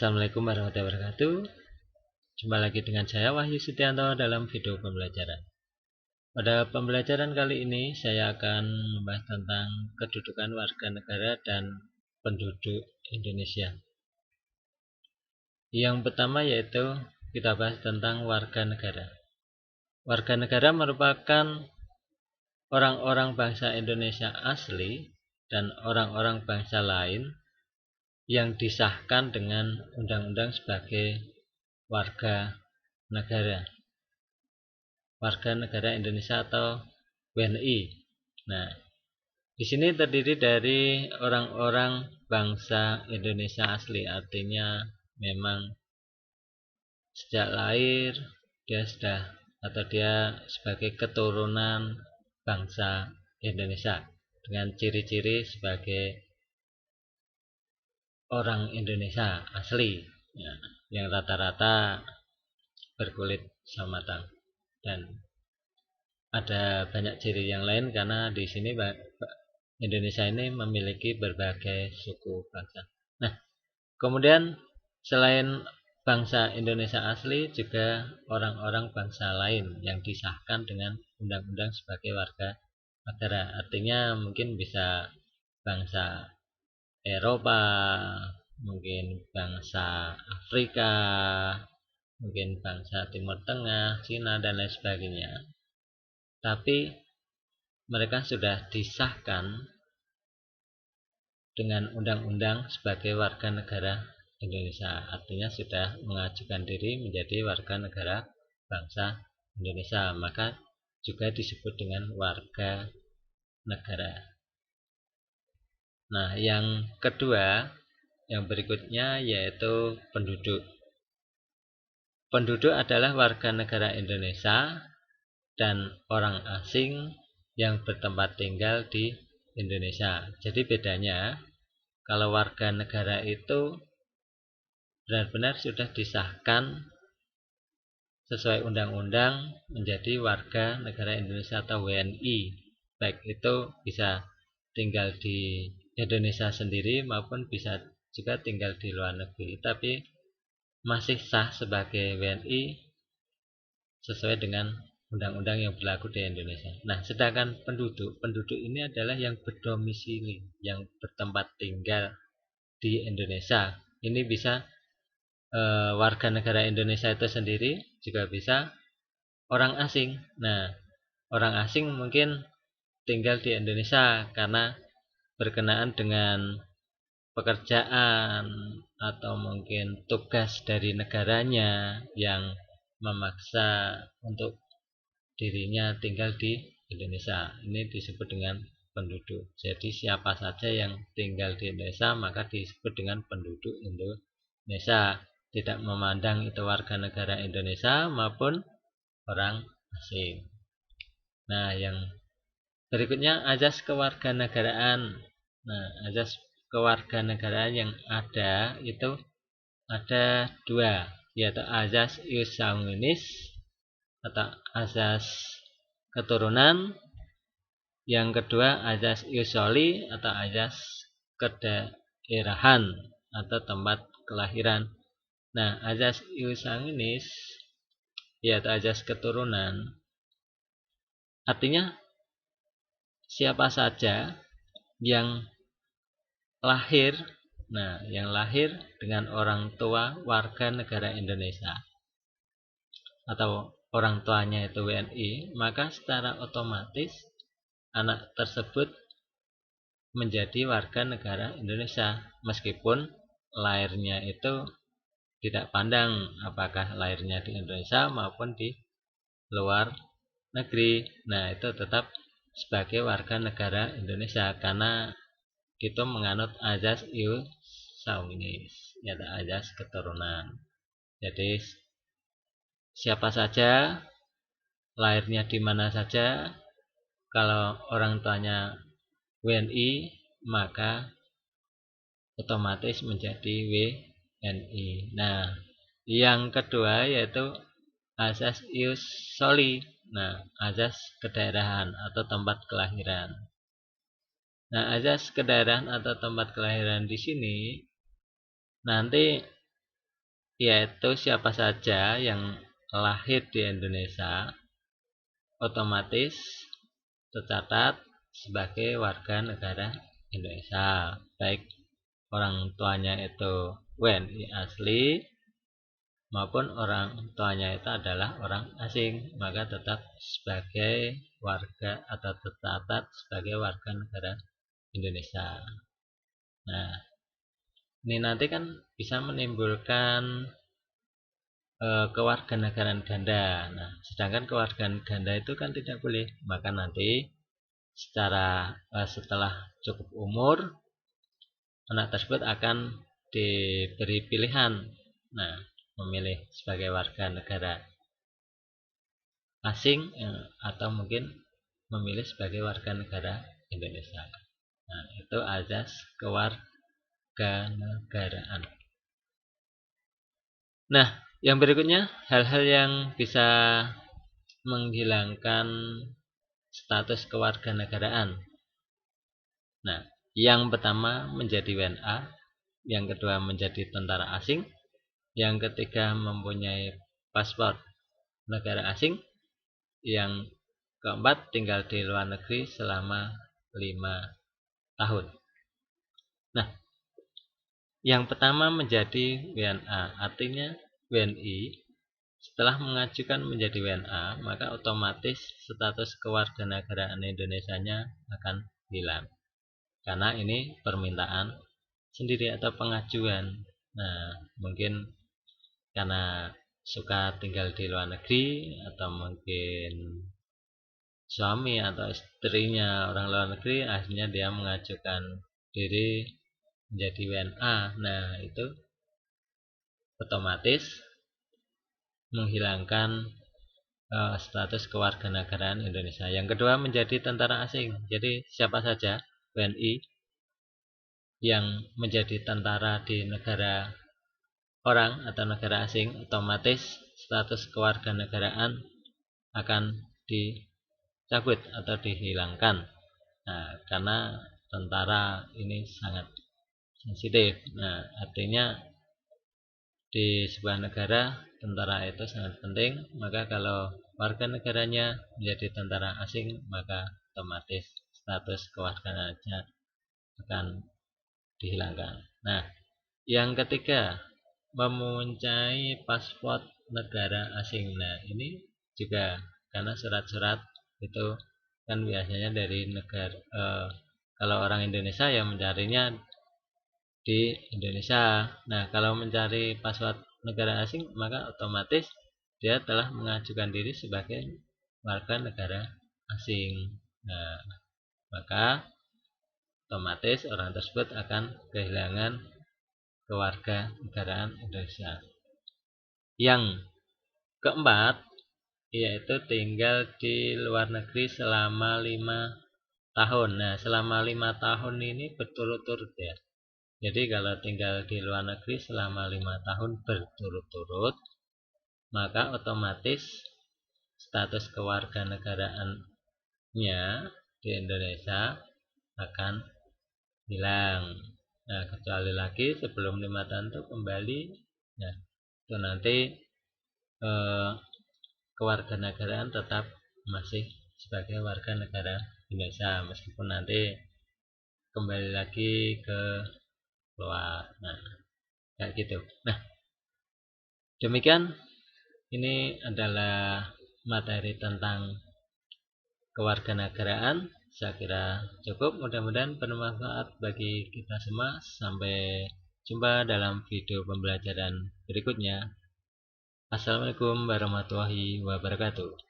Assalamualaikum warahmatullahi wabarakatuh. Jumpa lagi dengan saya Wahyu Setianto dalam video pembelajaran. Pada pembelajaran kali ini saya akan membahas tentang kedudukan warga negara dan penduduk Indonesia. Yang pertama yaitu kita bahas tentang warga negara. Warga negara merupakan orang-orang bangsa Indonesia asli dan orang-orang bangsa lain yang disahkan dengan undang-undang sebagai warga negara Indonesia atau WNI. Nah, di sini terdiri dari orang-orang bangsa Indonesia asli, artinya memang sejak lahir dia sebagai keturunan bangsa Indonesia dengan ciri-ciri sebagai orang Indonesia asli, ya, yang rata-rata berkulit sawo matang, dan ada banyak ciri yang lain karena di sini Indonesia ini memiliki berbagai suku bangsa. Nah, kemudian selain bangsa Indonesia asli, juga orang-orang bangsa lain yang disahkan dengan undang-undang sebagai warga negara. Artinya mungkin bisa bangsa Eropa, mungkin bangsa Afrika, mungkin bangsa Timur Tengah, Cina, dan lain sebagainya. Tapi mereka sudah disahkan dengan undang-undang sebagai warga negara Indonesia. Artinya sudah mengajukan diri menjadi warga negara bangsa Indonesia, maka juga disebut dengan warga negara. Nah, yang kedua, yang berikutnya yaitu penduduk. Penduduk adalah warga negara Indonesia dan orang asing yang bertempat tinggal di Indonesia. Jadi bedanya, kalau warga negara itu benar-benar sudah disahkan sesuai undang-undang menjadi warga negara Indonesia atau WNI, baik itu bisa tinggal di Indonesia sendiri maupun bisa juga tinggal di luar negeri, tapi masih sah sebagai WNI sesuai dengan undang-undang yang berlaku di Indonesia. Nah, sedangkan penduduk ini adalah yang berdomisili, yang bertempat tinggal di Indonesia. Ini bisa warga negara Indonesia itu sendiri, juga bisa orang asing. Nah, orang asing mungkin tinggal di Indonesia karena berkenaan dengan pekerjaan atau mungkin tugas dari negaranya yang memaksa untuk dirinya tinggal di Indonesia. Ini disebut dengan penduduk. Jadi siapa saja yang tinggal di Indonesia maka disebut dengan penduduk Indonesia, tidak memandang itu warga negara Indonesia maupun orang asing. Nah, yang berikutnya azas kewarganegaraan. Nah, azas kewarganegaraan yang ada itu ada dua, yaitu azas ius sanguinis atau azas keturunan. Yang kedua azas ius soli atau azas kedaerahan atau tempat kelahiran. Nah, azas ius sanguinis yaitu azas keturunan, artinya siapa saja yang lahir, yang lahir dengan orang tua warga negara Indonesia atau orang tuanya itu WNI, maka secara otomatis anak tersebut menjadi warga negara Indonesia, meskipun lahirnya itu tidak pandang apakah lahirnya di Indonesia maupun di luar negeri. Nah, itu tetap sebagai warga negara Indonesia karena itu menganut azas ius sanguinis, yaitu azas keturunan. Jadi siapa saja, lahirnya di mana saja, kalau orang tuanya WNI maka otomatis menjadi WNI. Nah, yang kedua yaitu azas ius soli. Nah, azas kedaerahan atau tempat kelahiran. Nah, azas kedaerahan atau tempat kelahiran di sini nanti yaitu siapa saja yang lahir di Indonesia otomatis tercatat sebagai warga negara Indonesia, baik orang tuanya itu WNI asli maupun orang tuanya itu adalah orang asing, maka tetap sebagai warga atau tercatat sebagai warga negara Indonesia. Nah, ini nanti kan bisa menimbulkan kewarganegaraan ganda. Nah, sedangkan kewarganegaraan ganda itu kan tidak boleh, maka nanti secara setelah cukup umur, anak tersebut akan diberi pilihan, nah, memilih sebagai warga negara asing atau mungkin memilih sebagai warga negara Indonesia. Nah, itu azas kewarganegaraan. Nah, yang berikutnya hal-hal yang bisa menghilangkan status kewarganegaraan. Nah, yang pertama menjadi WNA, yang kedua menjadi tentara asing, yang ketiga mempunyai paspor negara asing, yang keempat tinggal di luar negeri selama 5 tahun. Nah, yang pertama menjadi WNA, artinya WNI setelah mengajukan menjadi WNA, maka otomatis status kewarganegaraan Indonesianya akan hilang. Karena ini permintaan sendiri atau pengajuan. Nah, mungkin karena suka tinggal di luar negeri, atau mungkin suami atau istrinya orang luar negeri, akhirnya dia mengajukan diri menjadi WNA. Nah, itu otomatis menghilangkan status kewarganegaraan Indonesia. Yang kedua menjadi tentara asing. Jadi siapa saja WNI yang menjadi tentara di negara orang atau negara asing, otomatis status kewarganegaraan akan dicabut atau dihilangkan. Nah, karena tentara ini sangat sensitif. Nah, artinya di sebuah negara tentara itu sangat penting, maka kalau warga negaranya menjadi tentara asing, maka otomatis status kewarganegaraan akan dihilangkan. Nah, yang ketiga mempunyai paspor negara asing. Nah, ini juga karena surat-surat itu kan biasanya dari negara kalau orang Indonesia ya mencarinya di Indonesia. Nah, kalau mencari paspor negara asing, maka otomatis dia telah mengajukan diri sebagai warga negara asing. Nah, maka otomatis orang tersebut akan kehilangan kewarganegaraan Indonesia. Yang keempat yaitu tinggal di luar negeri selama 5 tahun. Nah, selama 5 tahun ini berturut-turut ya. Jadi kalau tinggal di luar negeri selama 5 tahun berturut-turut, maka otomatis status kewarganegaraannya di Indonesia akan hilang. Nah, kecuali lagi sebelum 5 tahun itu kembali, nah itu nanti kewarganegaraan tetap masih sebagai warga negara Indonesia, meskipun nanti kembali lagi ke luar. Nah, kayak gitu. Nah, demikian ini adalah materi tentang kewarganegaraan. Saya kira cukup, mudah-mudahan bermanfaat bagi kita semua. Sampai jumpa dalam video pembelajaran berikutnya. Assalamualaikum warahmatullahi wabarakatuh.